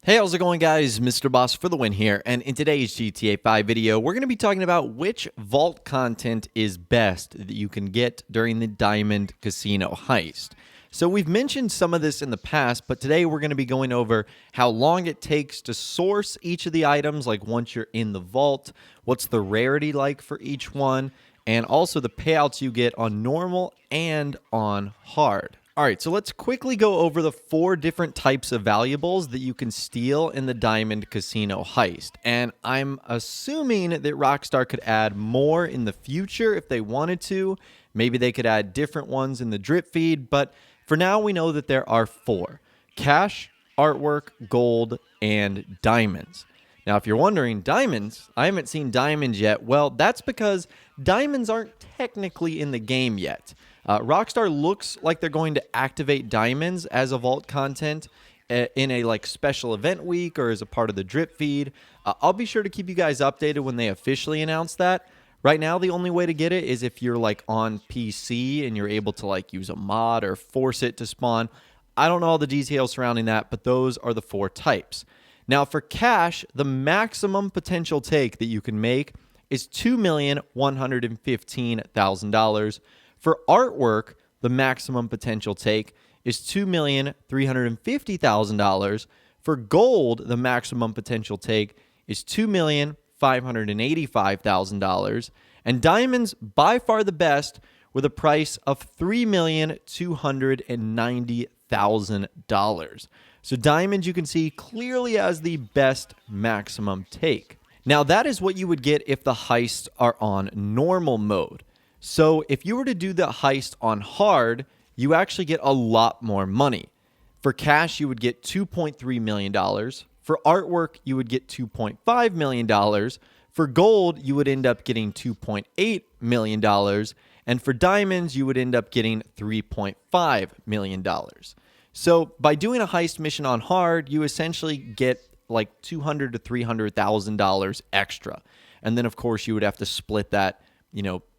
Hey, how's it going, guys? Mr. Boss for the win here, and in today's GTA 5 video, we're going to be talking about which vault content is best that you can get during the Diamond Casino Heist. So we've mentioned some of this in the past, but today we're going to be going over how long it takes to source each of the items, like once you're in the vault, what's the rarity like for each one, and also the payouts you get on normal and on hard. All right, so let's quickly go over the 4 different types of valuables that you can steal in the Diamond Casino Heist. And I'm assuming that Rockstar could add more in the future if they wanted to. Maybe they could add different ones in the drip feed, but for now we know that there are 4. Cash, artwork, gold, and diamonds. Now, if you're wondering, diamonds, I haven't seen diamonds yet. Well, that's because diamonds aren't technically in the game yet. Rockstar looks like they're going to activate diamonds as a vault content in a special event week or as a part of the drip feed. I'll be sure to keep you guys updated when they officially announce that. Right now, the only way to get it is if you're on PC and you're able to use a mod or force it to spawn. I don't know all the details surrounding that, but those are the 4 types. Now, for cash, the maximum potential take that you can make is $2,115,000. For artwork, the maximum potential take is $2,350,000. For gold, the maximum potential take is $2,585,000. And diamonds, by far the best, with a price of $3,290,000. So diamonds you can see clearly as the best maximum take. Now that is what you would get if the heists are on normal mode. So if you were to do the heist on hard, you actually get a lot more money. For cash, you would get $2.3 million. For artwork, you would get $2.5 million. For gold, you would end up getting $2.8 million. And for diamonds, you would end up getting $3.5 million. So by doing a heist mission on hard, you essentially get $200,000 to $300,000 extra. And then, of course, you would have to split that,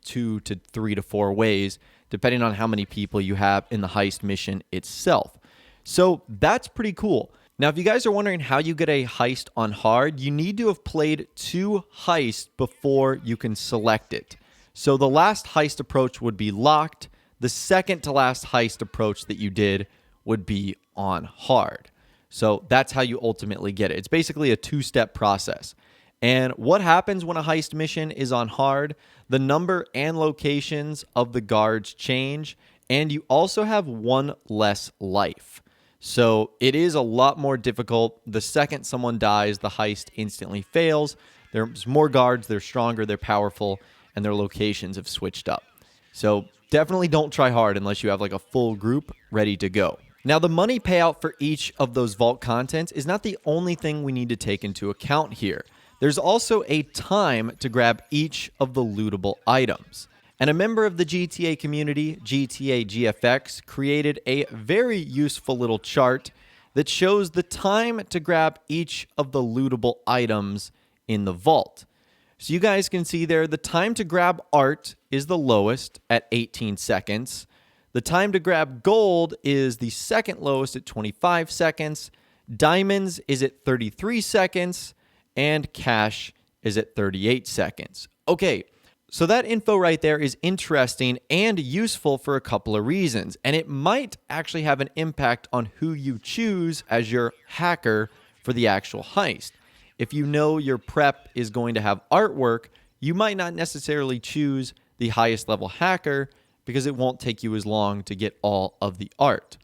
2 to 3 to 4 ways, depending on how many people you have in the heist mission itself. So that's pretty cool. Now, if you guys are wondering how you get a heist on hard, you need to have played 2 heists before you can select it. So the last heist approach would be locked. The second to last heist approach that you did would be on hard. So that's how you ultimately get it. It's basically a 2-step process. And what happens when a heist mission is on hard? The number and locations of the guards change, and you also have 1 less life. So it is a lot more difficult. The second someone dies, the heist instantly fails. There's more guards, they're stronger, they're powerful, and their locations have switched up. So definitely don't try hard unless you have a full group ready to go. Now, the money payout for each of those vault contents is not the only thing we need to take into account here. There's also a time to grab each of the lootable items. And a member of the GTA community, GTAGFX, created a very useful little chart that shows the time to grab each of the lootable items in the vault. So you guys can see there, the time to grab art is the lowest at 18 seconds. The time to grab gold is the second lowest at 25 seconds. Diamonds is at 33 seconds. And cash is at 38 seconds. Okay, so that info right there is interesting and useful for a couple of reasons. And it might actually have an impact on who you choose as your hacker for the actual heist. If you know your prep is going to have artwork, you might not necessarily choose the highest level hacker because it won't take you as long to get all of the art.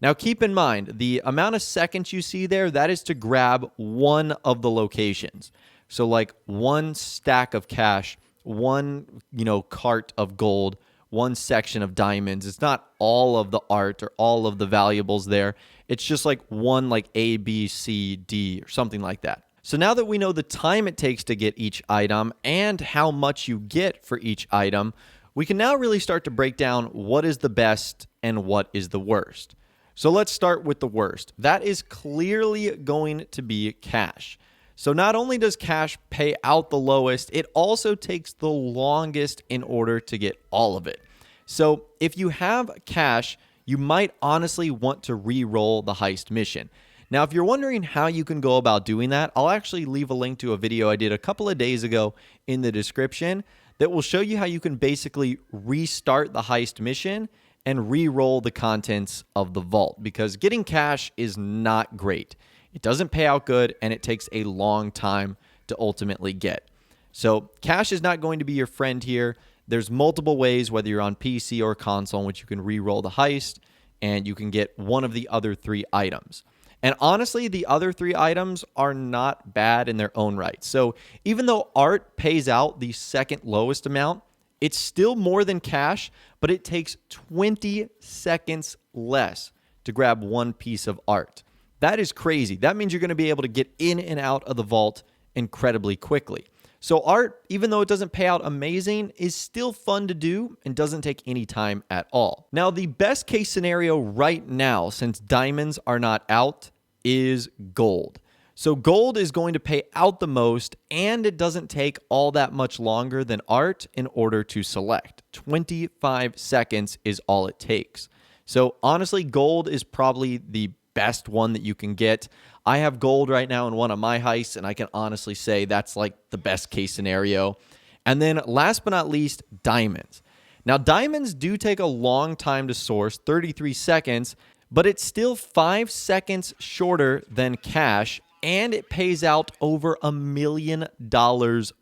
Now, keep in mind, the amount of seconds you see there, that is to grab one of the locations. So 1 stack of cash, 1, cart of gold, 1 section of diamonds. It's not all of the art or all of the valuables there. It's just one A, B, C, D, or something like that. So now that we know the time it takes to get each item and how much you get for each item, we can now really start to break down what is the best and what is the worst. So let's start with the worst. That is clearly going to be cash. So not only does cash pay out the lowest, it also takes the longest in order to get all of it. So if you have cash, you might honestly want to re-roll the heist mission. Now, if you're wondering how you can go about doing that, I'll actually leave a link to a video I did a couple of days ago in the description that will show you how you can basically restart the heist mission and re-roll the contents of the vault, because getting cash is not great. It doesn't pay out good, and it takes a long time to ultimately get. So cash is not going to be your friend here. There's multiple ways, whether you're on PC or console, in which you can re-roll the heist, and you can get one of the other 3 items. And honestly, the other 3 items are not bad in their own right. So even though art pays out the second lowest amount, it's still more than cash, but it takes 20 seconds less to grab one piece of art. That is crazy. That means you're going to be able to get in and out of the vault incredibly quickly. So art, even though it doesn't pay out amazing, is still fun to do and doesn't take any time at all. Now, the best case scenario right now, since diamonds are not out, is gold. So gold is going to pay out the most, and it doesn't take all that much longer than art in order to select. 25 seconds is all it takes. So honestly, gold is probably the best one that you can get. I have gold right now in one of my heists, and I can honestly say that's like the best case scenario. And then last but not least, diamonds. Now, diamonds do take a long time to source, 33 seconds, but it's still 5 seconds shorter than cash, and it pays out over $1 million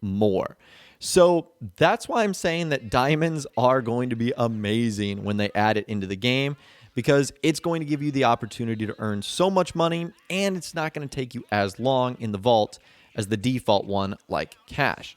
more. So that's why I'm saying that diamonds are going to be amazing when they add it into the game, because it's going to give you the opportunity to earn so much money, and it's not going to take you as long in the vault as the default one like cash.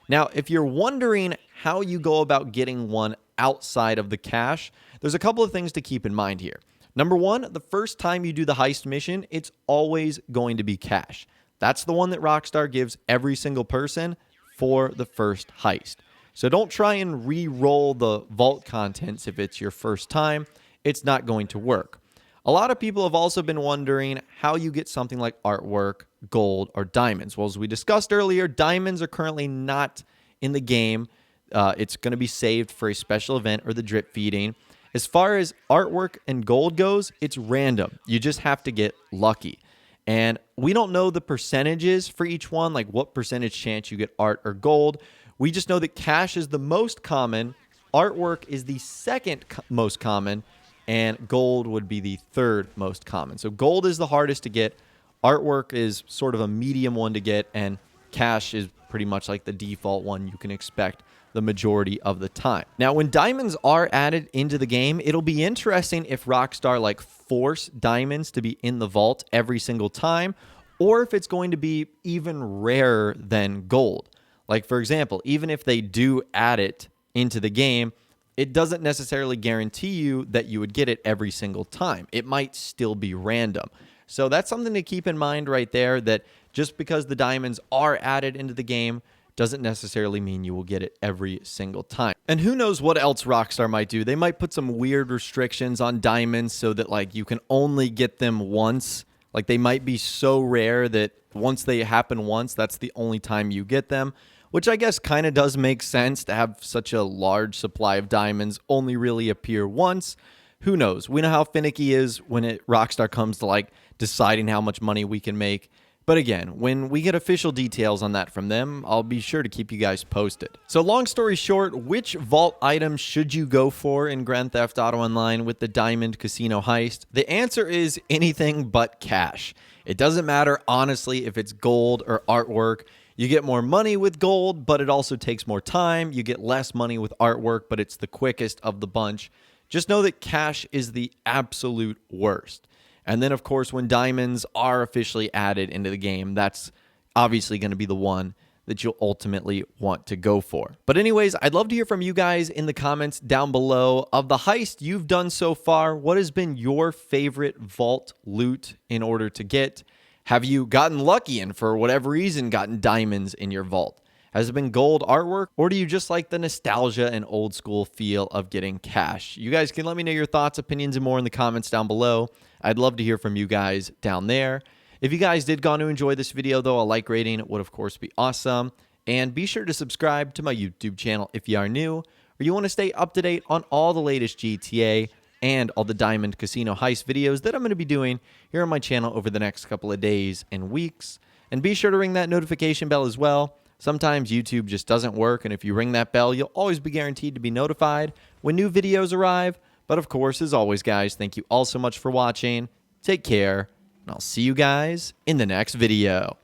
Now, if you're wondering how you go about getting one outside of the cash, there's a couple of things to keep in mind here. Number one, the first time you do the heist mission, it's always going to be cash. That's the one that Rockstar gives every single person for the first heist. So don't try and re-roll the vault contents if it's your first time. It's not going to work. A lot of people have also been wondering how you get something like artwork, gold, or diamonds. Well, as we discussed earlier, diamonds are currently not in the game. It's going to be saved for a special event or the drip feeding. As far as artwork and gold goes, it's random. You just have to get lucky. And we don't know the percentages for each one, like what percentage chance you get art or gold. We just know that cash is the most common, artwork is the second most common, and gold would be the third most common. So gold is the hardest to get, artwork is sort of a medium one to get, and cash is pretty much like the default one you can expect the majority of the time. Now, when diamonds are added into the game, it'll be interesting if Rockstar like force diamonds to be in the vault every single time, or if it's going to be even rarer than gold. Like, for example, even if they do add it into the game, it doesn't necessarily guarantee you that you would get it every single time. It might still be random. So that's something to keep in mind right there, that just because the diamonds are added into the game doesn't necessarily mean you will get it every single time. And who knows what else Rockstar might do. They might put some weird restrictions on diamonds so that like you can only get them once. Like they might be so rare that once they happen once, that's the only time you get them, which I guess kind of does make sense to have such a large supply of diamonds only really appear once. Who knows? We know how finicky is when Rockstar comes to like deciding how much money we can make. But again, when we get official details on that from them, I'll be sure to keep you guys posted. So long story short, which vault item should you go for in Grand Theft Auto Online with the Diamond Casino Heist? The answer is anything but cash. It doesn't matter, honestly, if it's gold or artwork. You get more money with gold, but it also takes more time. You get less money with artwork, but it's the quickest of the bunch. Just know that cash is the absolute worst. And then, of course, when diamonds are officially added into the game, that's obviously going to be the one that you'll ultimately want to go for. But anyways, I'd love to hear from you guys in the comments down below. Of the heist you've done so far, what has been your favorite vault loot in order to get? Have you gotten lucky and for whatever reason gotten diamonds in your vault? Has it been gold artwork, or do you just like the nostalgia and old school feel of getting cash? You guys can let me know your thoughts, opinions, and more in the comments down below. I'd love to hear from you guys down there. If you guys did go on to enjoy this video, though, a like rating would, of course, be awesome. And be sure to subscribe to my YouTube channel if you are new, or you want to stay up to date on all the latest GTA, and all the Diamond Casino Heist videos that I'm going to be doing here on my channel over the next couple of days and weeks. And be sure to ring that notification bell as well. Sometimes YouTube just doesn't work, and if you ring that bell, you'll always be guaranteed to be notified when new videos arrive. But of course, as always, guys, thank you all so much for watching. Take care, and I'll see you guys in the next video.